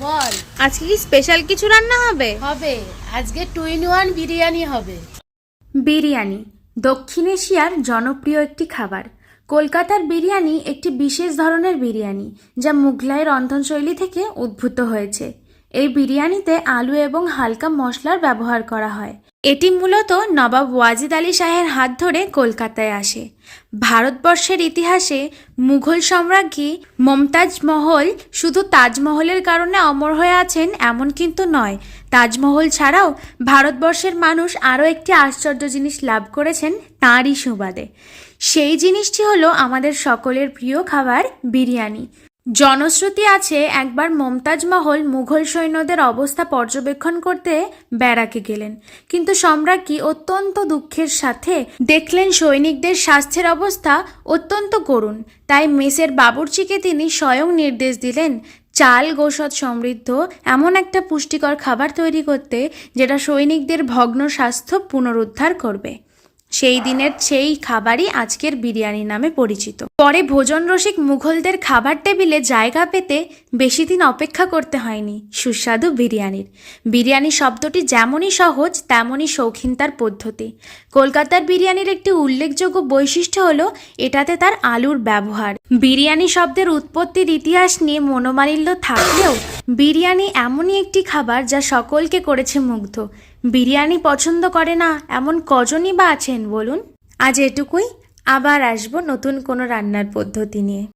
বল। আজকে কি স্পেশাল কিছু রান্না হবে? হবে, আজকে 2 in 1 বিরিয়ানি হবে। বিরিয়ানি দক্ষিণ এশিয়ার জনপ্রিয় একটি খাবার। কলকাতার বিরিয়ানি একটি বিশেষ ধরনের বিরিয়ানি যা মুঘলাই রন্ধনশৈলী থেকে উদ্ভূত হয়েছে। এই বিরিয়ানিতে আলু এবং হালকা মশলার ব্যবহার করা হয়। এটি মূলত নবাব ওয়াজিদ আলী শাহের হাত ধরে কলকাতায় আসে। ভারতবর্ষের ইতিহাসে মুঘল সম্রাজ্ঞী মমতাজ মহল শুধু তাজমহলের কারণে অমর হয়ে আছেন এমন কিন্তু নয়। তাজমহল ছাড়াও ভারতবর্ষের মানুষ আরও একটি আশ্চর্য জিনিস লাভ করেছেন তাঁরই সুবাদে। সেই জিনিসটি হলো আমাদের সকলের প্রিয় খাবার বিরিয়ানি। জনশ্রুতি আছে একবার মমতাজ মহল মুঘল সৈন্যদের অবস্থা পর্যবেক্ষণ করতে ব্যারাকে গেলেন, কিন্তু সম্রাজ্ঞী অত্যন্ত দুঃখের সাথে দেখলেন সৈনিকদের স্বাস্থ্যের অবস্থা অত্যন্ত করুণ। তাই মেসের বাবুর্চিকে তিনি স্বয়ং নির্দেশ দিলেন চাল গোশত সমৃদ্ধ এমন একটা পুষ্টিকর খাবার তৈরি করতে যেটা সৈনিকদের ভগ্ন স্বাস্থ্য পুনরুদ্ধার করবে। সেই দিনের সেই খাবারই আজকের বিরিয়ানি নামে পরিচিত। পরে ভোজন রসিক মুঘলদের খাবার টেবিলে জায়গা পেতে বেশি দিন অপেক্ষা করতে হয়নি সুস্বাদু বিরিয়ানির। বিরিয়ানি শব্দটি যেমনই সহজ তেমনই শৌখিনতার পদ্ধতি। কলকাতার বিরিয়ানির একটি উল্লেখযোগ্য বৈশিষ্ট্য হলো এটাতে তার আলুর ব্যবহার। বিরিয়ানি শব্দের উৎপত্তির ইতিহাস নিয়ে মনোমালিন্য থাকলেও বিরিয়ানি এমনই একটি খাবার যা সকলকে করেছে মুগ্ধ। বিরিয়ানি পছন্দ করে না এমন কজনই বা আছেন বলুন? আজ এটুকুই, আবার আসবো নতুন কোনো রান্নার পদ্ধতি নিয়ে।